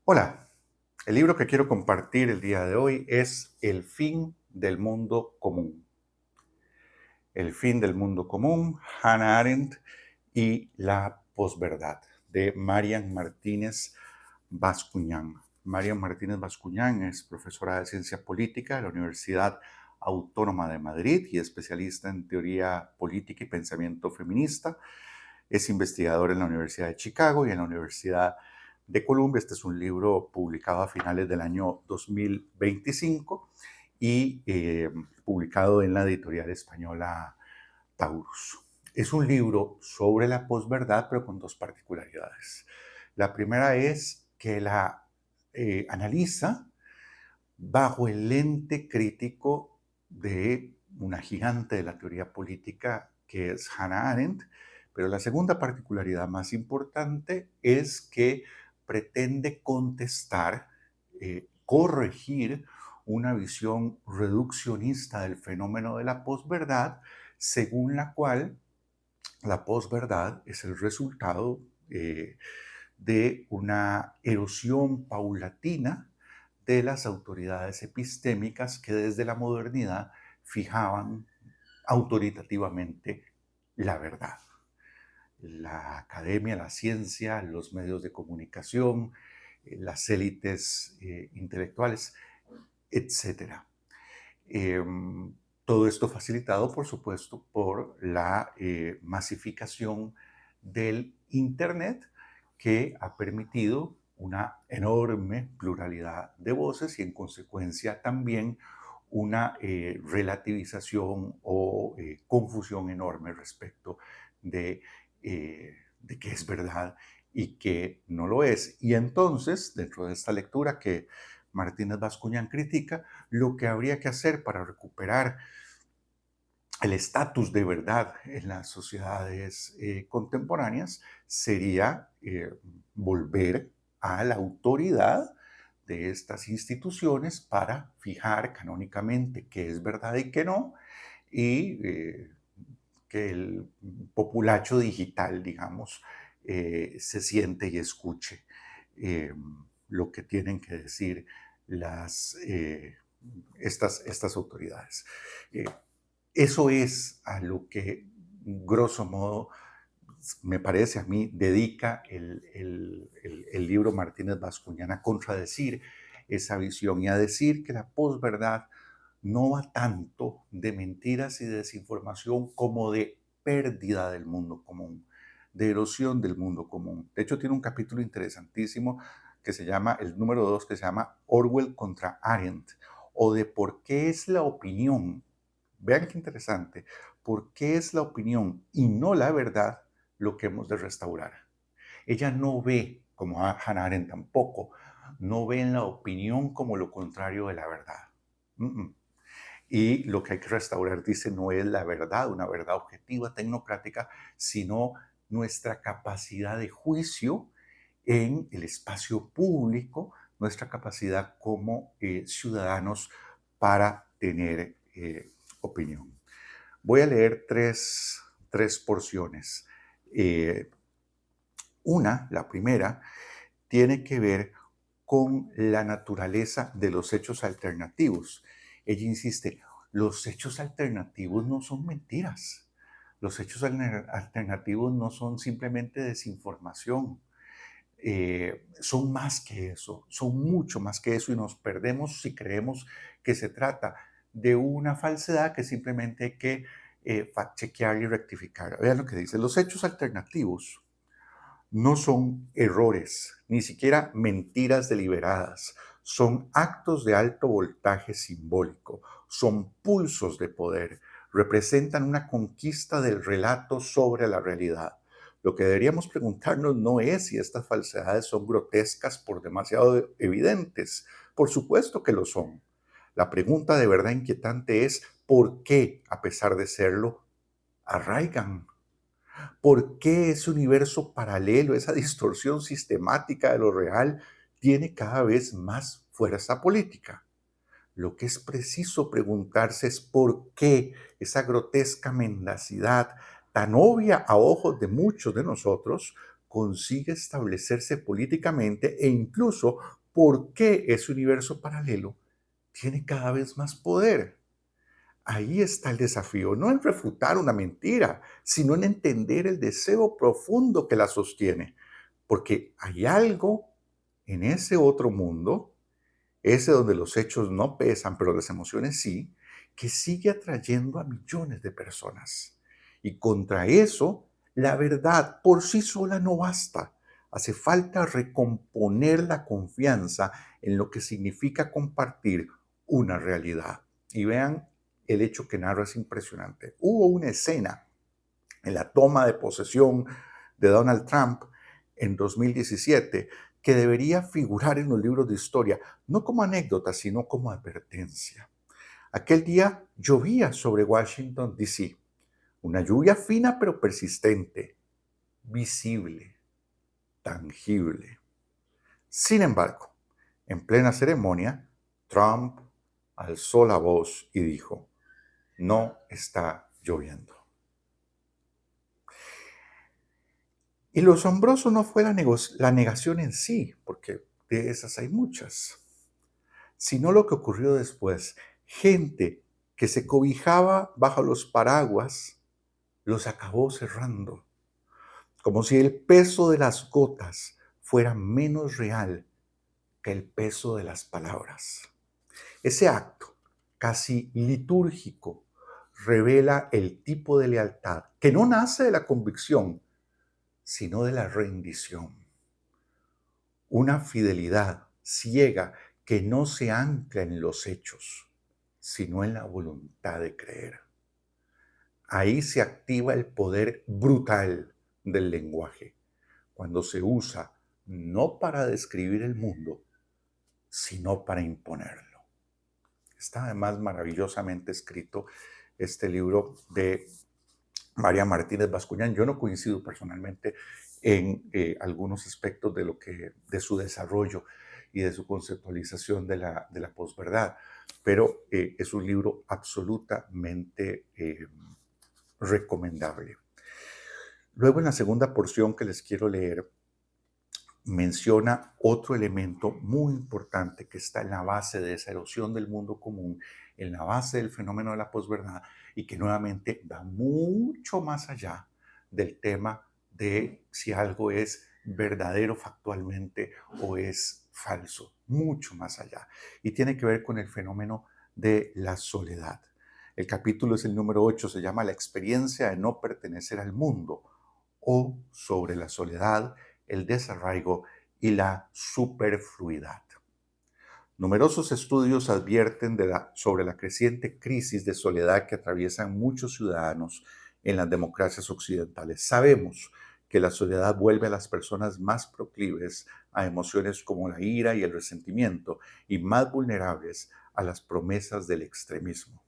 Hola, el libro que quiero compartir el día de hoy es El fin del mundo común. El fin del mundo común, Hannah Arendt y la posverdad, de Marian Martínez Bascuñán. Marian Martínez Bascuñán es profesora de ciencia política de la Universidad Autónoma de Madrid y especialista en teoría política y pensamiento feminista. Es investigador en la Universidad de Chicago y en la Universidad de Columbia. Este es un libro publicado a finales del año 2025 y publicado en la editorial española Taurus. Es un libro sobre la posverdad, pero con dos particularidades. La primera es que la analiza bajo el lente crítico de una gigante de la teoría política que es Hannah Arendt, pero la segunda particularidad más importante es que pretende contestar, corregir una visión reduccionista del fenómeno de la posverdad, según la cual la posverdad es el resultado de una erosión paulatina de las autoridades epistémicas que desde la modernidad fijaban autoritativamente la verdad. La academia, la ciencia, los medios de comunicación, las élites intelectuales, etcétera. Todo esto facilitado, por supuesto, por la masificación del Internet, que ha permitido una enorme pluralidad de voces y en consecuencia también una relativización o confusión enorme respecto de qué es verdad y qué no lo es. Y entonces, dentro de esta lectura que Martínez Bascuñán critica, lo que habría que hacer para recuperar el estatus de verdad en las sociedades contemporáneas sería volver a la autoridad de estas instituciones para fijar canónicamente qué es verdad y qué no, y que el populacho digital, digamos, se siente y escuche eh, lo que tienen que decir las, estas autoridades. Eh, Eso es a lo que, grosso modo, me parece a mí, dedica el libro Martínez Bascuñán a contradecir esa visión y a decir que la posverdad no va tanto de mentiras y de desinformación como de pérdida del mundo común, de erosión del mundo común. De hecho, tiene un capítulo interesantísimo que se llama, el número 2, que se llama Orwell contra Arendt, o de por qué es la opinión. Vean qué interesante. ¿Por qué es la opinión y no la verdad lo que hemos de restaurar? Ella no ve, como Hannah Arendt tampoco, no ve en la opinión como lo contrario de la verdad. Y lo que hay que restaurar, dice, no es la verdad, una verdad objetiva, tecnocrática, sino nuestra capacidad de juicio en el espacio público, nuestra capacidad como ciudadanos para tener opinión. Voy a leer tres porciones. Eh, la primera, tiene que ver con la naturaleza de los hechos alternativos. Ella insiste, los hechos alternativos no son mentiras. Los hechos alternativos no son simplemente desinformación. Son más que eso, son mucho más que eso y nos perdemos si creemos que se trata de una falsedad que simplemente hay que fact-chequear y rectificar. Vean lo que dice, los hechos alternativos no son errores, ni siquiera mentiras deliberadas. Son actos de alto voltaje simbólico, son pulsos de poder, representan una conquista del relato sobre la realidad. Lo que deberíamos preguntarnos no es si estas falsedades son grotescas por demasiado evidentes. Por supuesto que lo son. La pregunta de verdad inquietante es ¿por qué, a pesar de serlo, arraigan? ¿Por qué ese universo paralelo, esa distorsión sistemática de lo real, tiene cada vez más fuerza política? Lo que es preciso preguntarse es por qué esa grotesca mendacidad, tan obvia a ojos de muchos de nosotros, consigue establecerse políticamente e incluso por qué ese universo paralelo tiene cada vez más poder. Ahí está el desafío, no en refutar una mentira, sino en entender el deseo profundo que la sostiene, porque hay algo en ese otro mundo, ese donde los hechos no pesan, pero las emociones sí, que sigue atrayendo a millones de personas. Y contra eso, la verdad por sí sola no basta. Hace falta recomponer la confianza en lo que significa compartir una realidad. Y vean, el hecho que narra es impresionante. Hubo una escena en la toma de posesión de Donald Trump en 2017 que debería figurar en los libros de historia, no como anécdota, sino como advertencia. Aquel día llovía sobre Washington, D.C., una lluvia fina pero persistente, visible, tangible. Sin embargo, en plena ceremonia, Trump alzó la voz y dijo, no está lloviendo. Y lo asombroso no fue la negación en sí, porque de esas hay muchas, sino lo que ocurrió después. Gente que se cobijaba bajo los paraguas los acabó cerrando, como si el peso de las gotas fuera menos real que el peso de las palabras. Ese acto, casi litúrgico, revela el tipo de lealtad que no nace de la convicción, sino de la rendición. Una fidelidad ciega que no se ancla en los hechos, sino en la voluntad de creer. Ahí se activa el poder brutal del lenguaje, cuando se usa no para describir el mundo, sino para imponerlo. Está además maravillosamente escrito este libro de María Martínez Bascuñán. Yo no coincido personalmente en algunos aspectos de su desarrollo y de su conceptualización de la posverdad, pero es un libro absolutamente recomendable. Luego, en la segunda porción que les quiero leer, menciona otro elemento muy importante que está en la base de esa erosión del mundo común, en la base del fenómeno de la posverdad, y que nuevamente va mucho más allá del tema de si algo es verdadero factualmente o es falso, mucho más allá. Y tiene que ver con el fenómeno de la soledad. El capítulo es el número 8, se llama La experiencia de no pertenecer al mundo, o sobre la soledad, el desarraigo y la superfluidad. Numerosos estudios advierten sobre la creciente crisis de soledad que atraviesan muchos ciudadanos en las democracias occidentales. Sabemos que la soledad vuelve a las personas más proclives a emociones como la ira y el resentimiento y más vulnerables a las promesas del extremismo.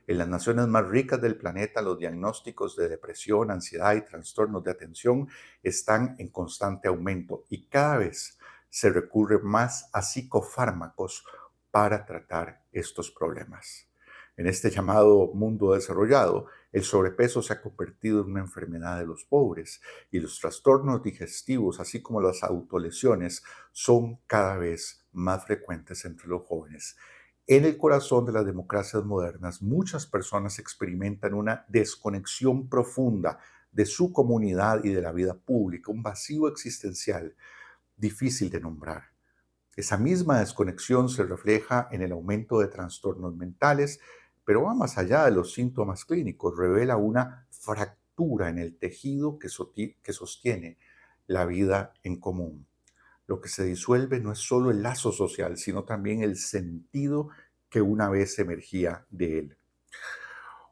En las naciones más ricas del planeta, los diagnósticos de depresión, ansiedad y trastornos de atención están en constante aumento y cada vez se recurre más a psicofármacos para tratar estos problemas. En este llamado mundo desarrollado, el sobrepeso se ha convertido en una enfermedad de los pobres y los trastornos digestivos, así como las autolesiones, son cada vez más frecuentes entre los jóvenes. En el corazón de las democracias modernas, muchas personas experimentan una desconexión profunda de su comunidad y de la vida pública, un vacío existencial difícil de nombrar. Esa misma desconexión se refleja en el aumento de trastornos mentales, pero va más allá de los síntomas clínicos, revela una fractura en el tejido que sostiene la vida en común. Lo que se disuelve no es solo el lazo social, sino también el sentido que una vez emergía de él.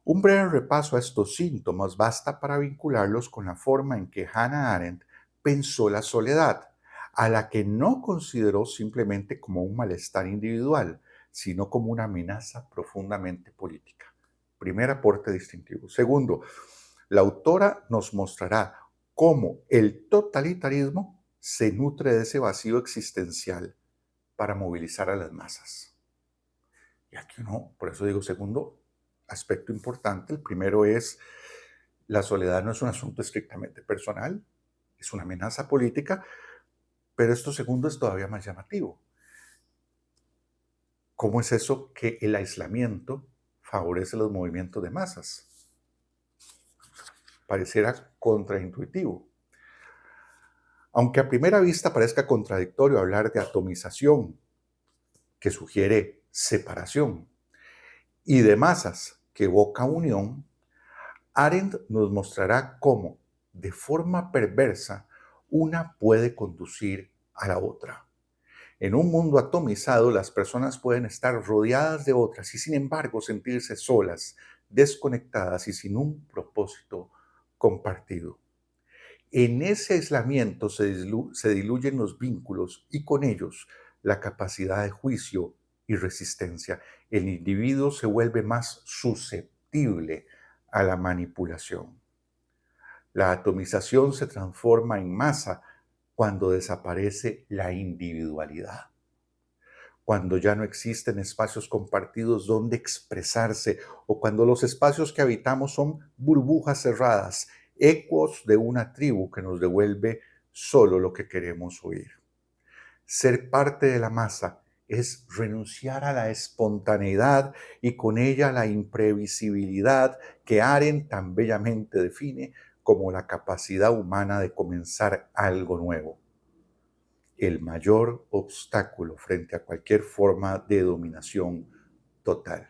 Un breve repaso a estos síntomas basta para vincularlos con la forma en que Hannah Arendt pensó la soledad, a la que no consideró simplemente como un malestar individual, sino como una amenaza profundamente política. Primer aporte distintivo. Segundo, la autora nos mostrará cómo el totalitarismo se nutre de ese vacío existencial para movilizar a las masas. Y aquí no, por eso digo segundo aspecto importante. El primero es, la soledad no es un asunto estrictamente personal, es una amenaza política, pero esto segundo es todavía más llamativo. ¿Cómo es eso que el aislamiento favorece los movimientos de masas? Pareciera contraintuitivo. Aunque a primera vista parezca contradictorio hablar de atomización, que sugiere separación, y de masas, que evoca unión, Arendt nos mostrará cómo, de forma perversa, una puede conducir a la otra. En un mundo atomizado, las personas pueden estar rodeadas de otras y sin embargo sentirse solas, desconectadas y sin un propósito compartido. En ese aislamiento se diluyen los vínculos y con ellos la capacidad de juicio y resistencia. El individuo se vuelve más susceptible a la manipulación. La atomización se transforma en masa cuando desaparece la individualidad, cuando ya no existen espacios compartidos donde expresarse o cuando los espacios que habitamos son burbujas cerradas, ecos de una tribu que nos devuelve solo lo que queremos oír. Ser parte de la masa es renunciar a la espontaneidad y con ella a la imprevisibilidad que Arendt tan bellamente define como la capacidad humana de comenzar algo nuevo. El mayor obstáculo frente a cualquier forma de dominación total.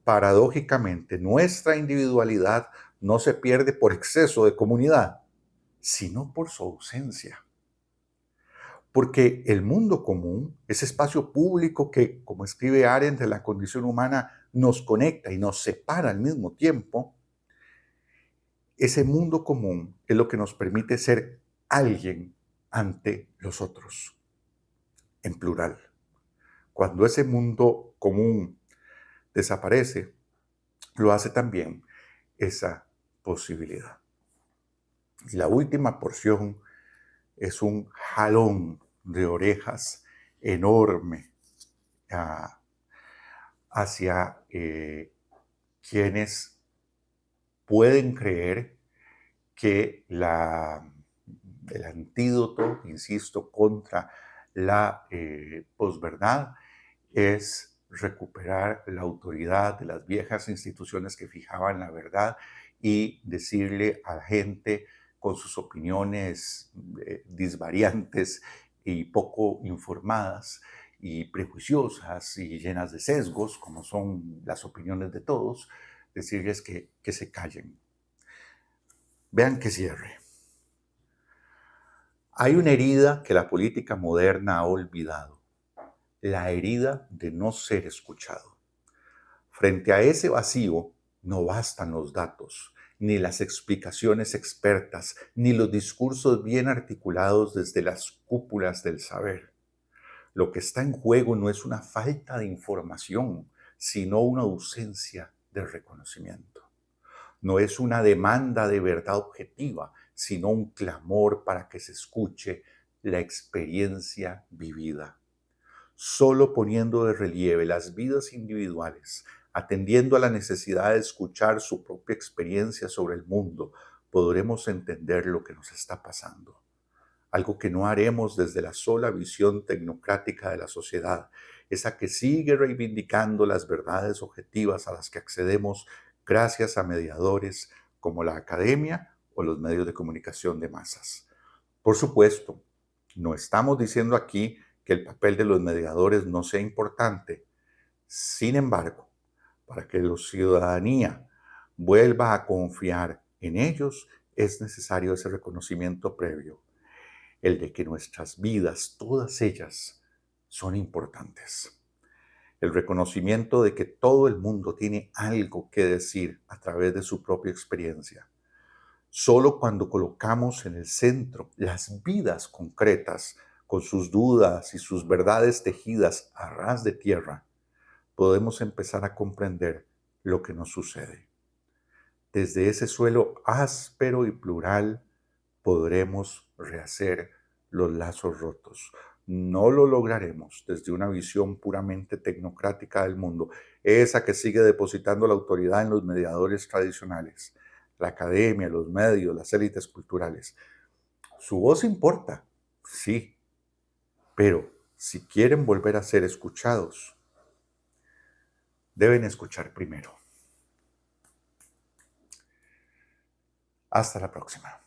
Paradójicamente, nuestra individualidad no se pierde por exceso de comunidad, sino por su ausencia. Porque el mundo común, ese espacio público que, como escribe Arendt, de la condición humana nos conecta y nos separa al mismo tiempo, ese mundo común es lo que nos permite ser alguien ante los otros, en plural. Cuando ese mundo común desaparece, lo hace también esa posibilidad. Y la última porción es un jalón de orejas enorme hacia quienes pueden creer que el antídoto, insisto, contra la posverdad es recuperar la autoridad de las viejas instituciones que fijaban la verdad y decirle a la gente con sus opiniones disvariantes y poco informadas y prejuiciosas y llenas de sesgos, como son las opiniones de todos, decirles que se callen. Vean que cierre. Hay una herida que la política moderna ha olvidado, la herida de no ser escuchado. Frente a ese vacío no bastan los datos, ni las explicaciones expertas, ni los discursos bien articulados desde las cúpulas del saber. Lo que está en juego no es una falta de información, sino una ausencia de reconocimiento. No es una demanda de verdad objetiva, sino un clamor para que se escuche la experiencia vivida. Solo poniendo de relieve las vidas individuales, atendiendo a la necesidad de escuchar su propia experiencia sobre el mundo, podremos entender lo que nos está pasando. Algo que no haremos desde la sola visión tecnocrática de la sociedad, esa que sigue reivindicando las verdades objetivas a las que accedemos gracias a mediadores como la academia o los medios de comunicación de masas. Por supuesto, no estamos diciendo aquí que el papel de los mediadores no sea importante. Sin embargo, para que la ciudadanía vuelva a confiar en ellos, es necesario ese reconocimiento previo, el de que nuestras vidas, todas ellas, son importantes. El reconocimiento de que todo el mundo tiene algo que decir a través de su propia experiencia. Solo cuando colocamos en el centro las vidas concretas, con sus dudas y sus verdades tejidas a ras de tierra, podemos empezar a comprender lo que nos sucede. Desde ese suelo áspero y plural podremos rehacer los lazos rotos. No lo lograremos desde una visión puramente tecnocrática del mundo, esa que sigue depositando la autoridad en los mediadores tradicionales, la academia, los medios, las élites culturales. Su voz importa, sí, pero si quieren volver a ser escuchados, deben escuchar primero. Hasta la próxima.